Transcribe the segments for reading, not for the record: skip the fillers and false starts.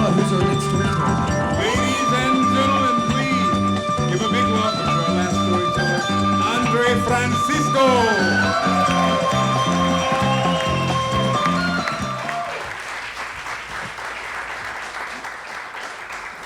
Who's our next storyteller? Ladies and gentlemen, please give a big welcome to our last storyteller, Andre Francisco.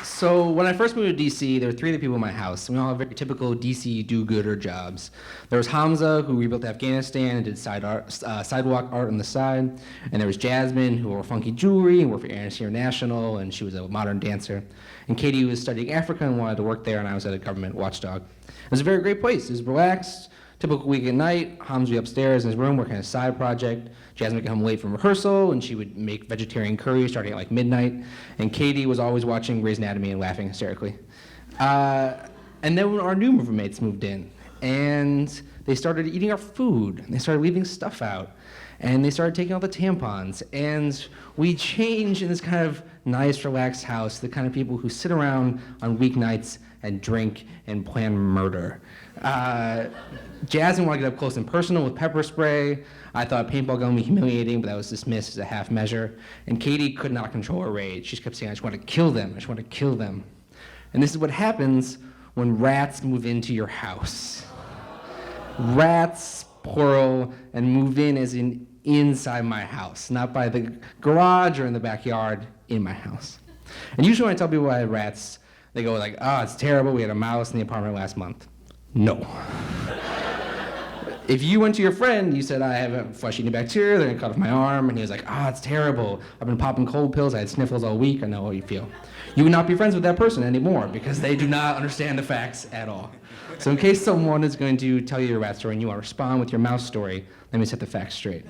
So when I first moved to DC, there were three other people in my house. We all have very typical DC do-gooder jobs. There was Hamza, who rebuilt Afghanistan and did sidewalk art on the side. And there was Jasmine, who wore funky jewelry and worked for Amnesty International, and she was a modern dancer. And Katie was studying Africa and wanted to work there, and I was at a government watchdog. It was a very great place. It was relaxed, typical weekend night. Hamza would be upstairs in his room working on a side project. Jasmine would come late from rehearsal, and she would make vegetarian curry starting at like midnight. And Katie was always watching Grey's Anatomy and laughing hysterically. And then our new roommates moved in, and they started eating our food, and they started leaving stuff out, and they started taking all the tampons. And we changed in this kind of nice, relaxed house, the kind of people who sit around on weeknights and drink and plan murder. Jasmine wanted to get up close and personal with pepper spray. I thought paintball gun would be humiliating, but that was dismissed as a half measure. And Katie could not control her rage. She just kept saying, I just want to kill them, I just want to kill them. And this is what happens when rats move into your house. Rats, plural, and move in as in inside my house, not by the garage or in the backyard, in my house. And usually when I tell people I have rats, they go like, oh, it's terrible, we had a mouse in the apartment last month. No. If you went to your friend, you said, I have a flesh-eating bacteria, they're gonna cut off my arm, and he was like, oh, it's terrible. I've been popping cold pills, I had sniffles all week, I know how you feel. You would not be friends with that person anymore because they do not understand the facts at all. So in case someone is going to tell you your rat story and you want to respond with your mouse story, let me set the facts straight.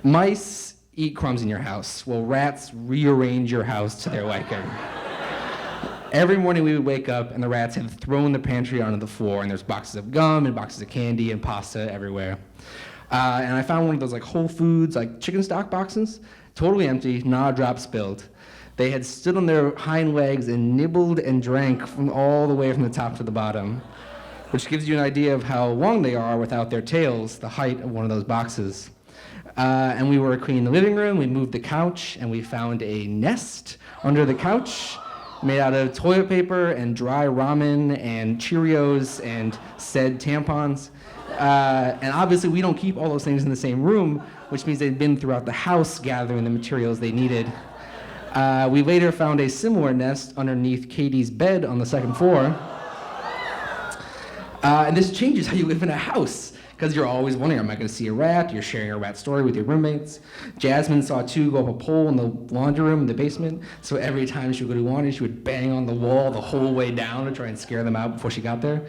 Mice eat crumbs in your house, while rats rearrange your house to their liking. Every morning we would wake up and the rats had thrown the pantry onto the floor, and there's boxes of gum and boxes of candy and pasta everywhere. And I found one of those like Whole Foods like chicken stock boxes, totally empty, not a drop spilled. They had stood on their hind legs and nibbled and drank from all the way from the top to the bottom, which gives you an idea of how long they are without their tails, the height of one of those boxes. And we were cleaning the living room, we moved the couch, and we found a nest under the couch made out of toilet paper and dry ramen and Cheerios and said tampons. And obviously we don't keep all those things in the same room, which means they'd been throughout the house gathering the materials they needed. We later found a similar nest underneath Katie's bed on the second floor. And this changes how you live in a house, because you're always wondering, am I going to see a rat? You're sharing a rat story with your roommates. Jasmine saw two go up a pole in the laundry room in the basement, so every time she would go to laundry, she would bang on the wall the whole way down to try and scare them out before she got there.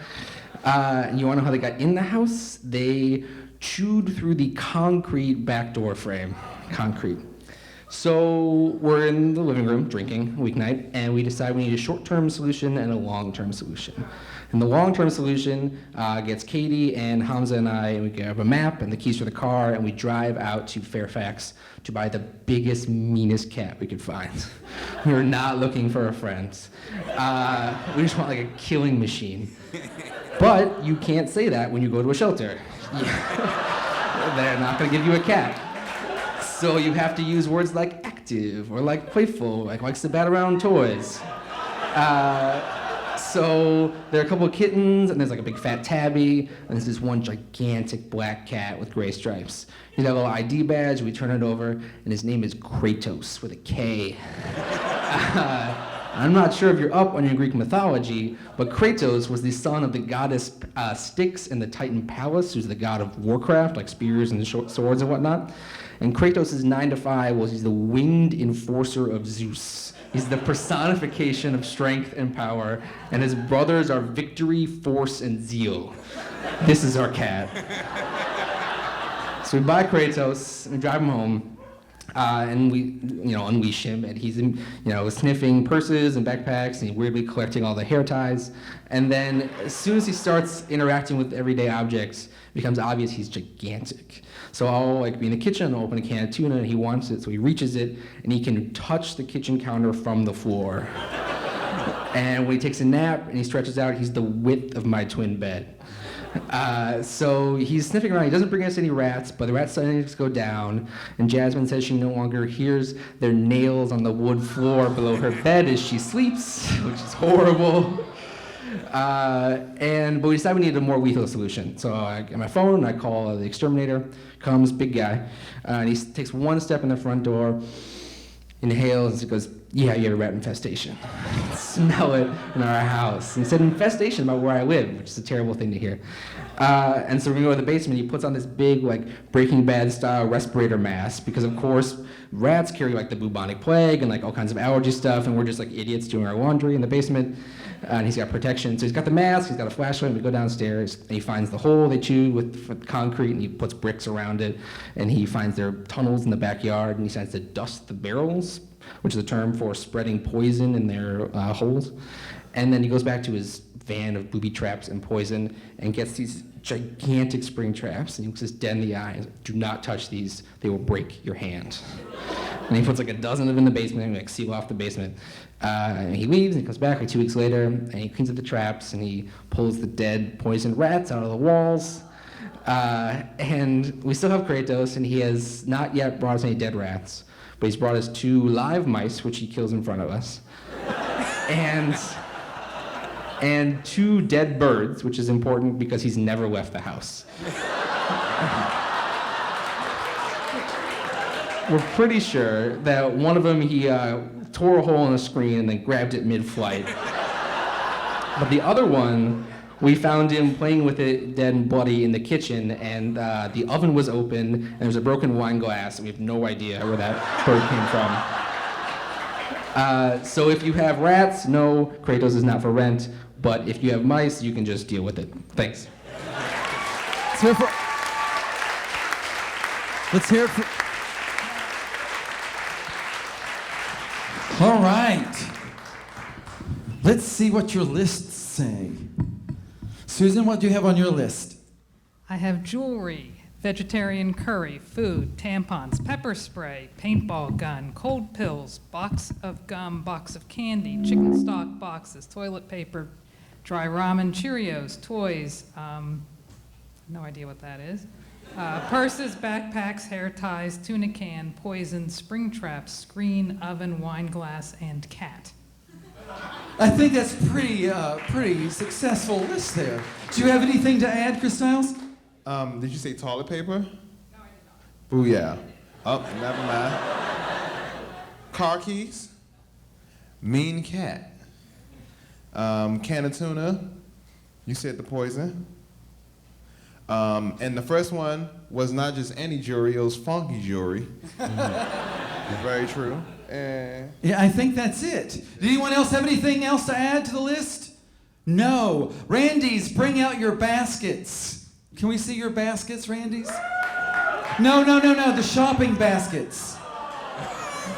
And you want to know how they got in the house? They chewed through the concrete back door frame. Concrete. So we're in the living room drinking weeknight, and we decide we need a short-term solution and a long-term solution. And the long-term solution gets Katie and Hamza and I, and we grab a map and the keys for the car, and we drive out to Fairfax to buy the biggest, meanest cat we could find. We were not looking for a friend. We just want like a killing machine. But you can't say that when you go to a shelter. They're not gonna give you a cat. So you have to use words like active or like playful, like likes to bat around toys. So there are a couple of kittens, and there's like a big fat tabby, and there's this one gigantic black cat with gray stripes. He's got a little ID badge, we turn it over, and his name is Kratos with a K. I'm not sure if you're up on your Greek mythology, but Kratos was the son of the goddess Styx in the Titan Palace, who's the god of warcraft, like spears and swords and whatnot. And Kratos' 9 to 5 was he's the winged enforcer of Zeus. He's the personification of strength and power, and his brothers are victory, force, and zeal. This is our cat. So we buy Kratos, and we drive him home, and we, unleash him, and he's, sniffing purses and backpacks, and he's weirdly collecting all the hair ties. And then as soon as he starts interacting with everyday objects, it becomes obvious he's gigantic. So I'll be in the kitchen and open a can of tuna, and he wants it, so he reaches it, and he can touch the kitchen counter from the floor. And when he takes a nap and he stretches out, he's the width of my twin bed. So he's sniffing around. He doesn't bring us any rats, but the rats suddenly just go down. And Jasmine says she no longer hears their nails on the wood floor below her bed as she sleeps, which is horrible. But we decided we needed a more lethal solution. So I get my phone, I call the exterminator, comes, big guy, and he takes one step in the front door, inhales, and goes, "Yeah, you have a rat infestation." Smell it in our house. And he said infestation about where I live, which is a terrible thing to hear. And so we go to the basement, he puts on this big, like, Breaking Bad style respirator mask, because of course, rats carry like the bubonic plague and like all kinds of allergy stuff, and we're just like idiots doing our laundry in the basement. And he's got protection. So he's got the mask, he's got a flashlight, and we go downstairs, and he finds the hole they chewed with concrete, and he puts bricks around it, and he finds their tunnels in the backyard, and he decides to dust the barrels, which is a term for spreading poison in their holes. And then he goes back to his van of booby traps and poison and gets these gigantic spring traps, and he looks us dead in the eye and says, "Do not touch these, they will break your hand." And he puts like a dozen of them in the basement and like seal off the basement. And he leaves and he comes back like 2 weeks later and he cleans up the traps and he pulls the dead poisoned rats out of the walls. And we still have Kratos, and he has not yet brought us any dead rats, but he's brought us 2 live mice, which he kills in front of us. And 2 dead birds, which is important because he's never left the house. We're pretty sure that one of them he tore a hole in the screen and then grabbed it mid-flight. But the other one, we found him playing with it dead and bloody in the kitchen, and the oven was open, and there was a broken wine glass, and we have no idea where that bird came from. So if you have rats, no, Kratos is not for rent, but if you have mice, you can just deal with it. Thanks. Let's hear it for... All right. Let's see what your lists say. Susan, what do you have on your list? I have jewelry, vegetarian curry, food, tampons, pepper spray, paintball gun, cold pills, box of gum, box of candy, chicken stock boxes, toilet paper, dry ramen, Cheerios, toys, no idea what that is, purses, backpacks, hair ties, tuna can, poison, spring traps, screen, oven, wine glass, and cat. I think that's pretty successful list there. Do you have anything to add, Chris Stiles? Did you say toilet paper? No, I did not. Booyah. Oh, never mind. Car keys. Mean cat. Can of tuna. You said the poison. And the first one was not just any jewelry, it was funky jewelry. Very true. And Yeah, I think that's it. Did anyone else have anything else to add to the list? No. Randy's, bring out your baskets. Can we see your baskets, Randy's? No, the shopping baskets.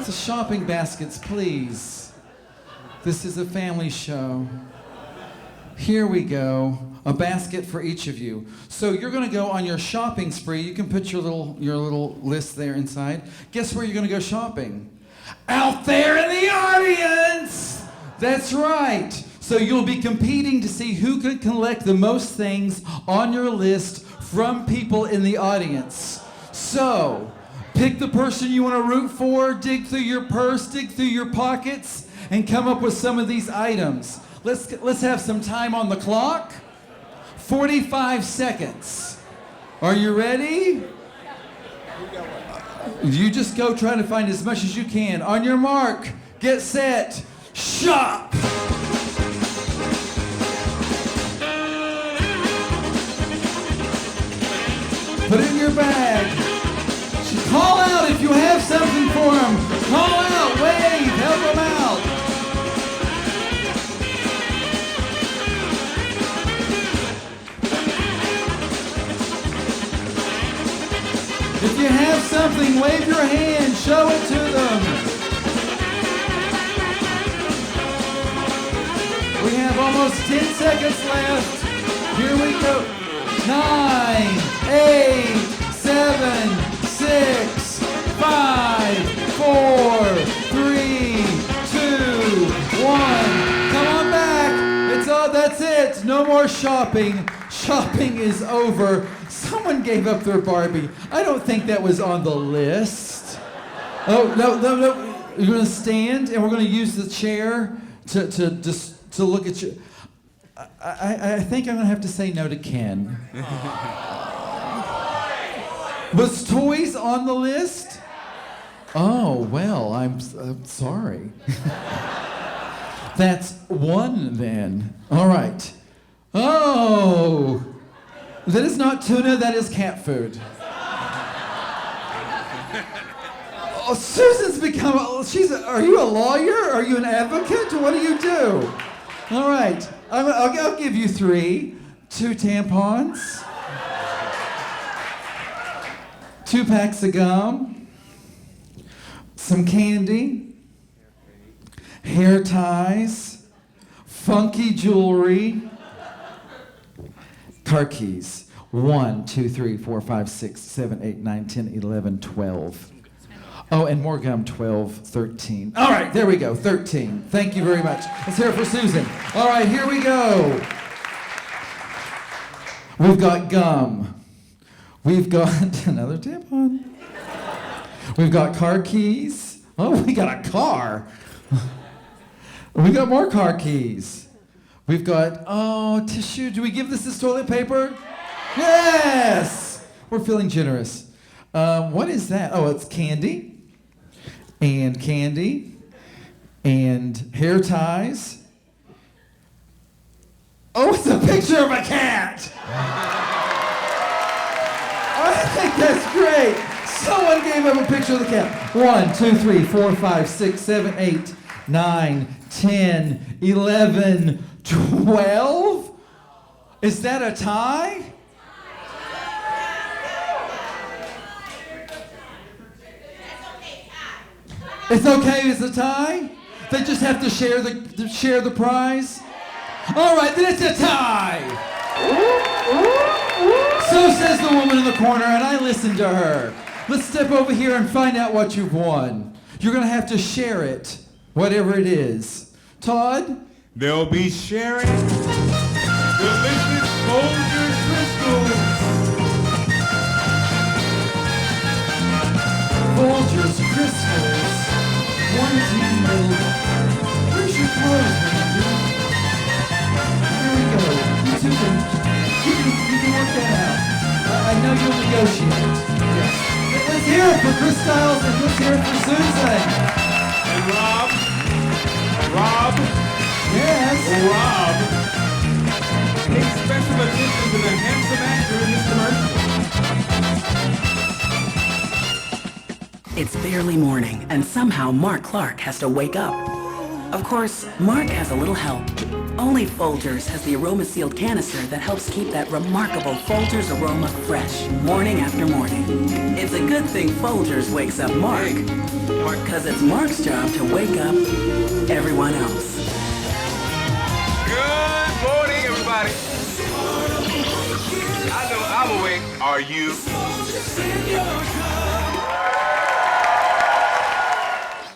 The shopping baskets, please. This is a family show. Here we go. A basket for each of you. So you're going to go on your shopping spree. You can put your little list there inside. Guess where you're going to go shopping? Out there in the audience! That's right. So you'll be competing to see who can collect the most things on your list from people in the audience. So, pick the person you want to root for, dig through your purse, dig through your pockets, and come up with some of these items. Let's have some time on the clock. 45 seconds. Are you ready? You just go try to find as much as you can. On your mark, get set, shop! Put it in your bag. Call out if you have something for them. Call out, wave, help them out. If you have something, wave your hand, show it to them. We have almost 10 seconds left. Here we go. 9, 8, 7, 6, 5, 4, 3, 2, 1. Come on back. That's it. No more shopping. shopping is over. Someone gave up their Barbie. I don't think that was on the list. Oh, no. You're gonna stand and we're gonna use the chair to look at you. I think I'm gonna have to say no to Ken. Was toys on the list? Oh, well, I'm sorry. That's one then. All right. Oh, that is not tuna, that is cat food. Oh, Susan's become, are you a lawyer? Are you an advocate? What do you do? All right, I'll give you 3. 2 tampons. 2 packs of gum. Some candy. Hair ties. Funky jewelry. Car keys. 1, 2, 3, 4, 5, 6, 7, 8, 9, 10, 11, 12. Oh, and more gum, 12, 13. All right, there we go, 13. Thank you very much. Let's hear it for Susan. All right, here we go. We've got gum. We've got another tampon. We've got car keys. Oh, we got a car. We got more car keys. We've got, tissue. Do we give this toilet paper? Yes! We're feeling generous. What is that? Oh, it's candy. And candy. And hair ties. Oh, it's a picture of a cat! I think that's great. Someone gave him a picture of the cat. 1, 2, 3, 4, 5, 6, 7, 8, 9, 10, 11, 12? Is that a tie? It's okay, it's a tie? They just have to share the prize? All right, then it's a tie. So says the woman in the corner, and I listened to her. Let's step over here and find out what you've won. You're gonna have to share it, whatever it is. Todd? They'll be sharing delicious Folgers crystals. Folgers crystals. 1 teaspoon. Where's your clothes, Randy? Here we go. You two can work that out. I know you'll negotiate. Yes. Let's hear it for Chris Stiles and let's hear it for Susan. And Rob. Yes. Rob. Pay special attention to the handsome actor in this commercial. It's barely morning, and somehow Mark Clark has to wake up. Of course, Mark has a little help. Only Folgers has the aroma-sealed canister that helps keep that remarkable Folgers aroma fresh, morning after morning. It's a good thing Folgers wakes up Mark, because it's Mark's job to wake up everyone else. Good morning, everybody. I know I'm awake. Are you?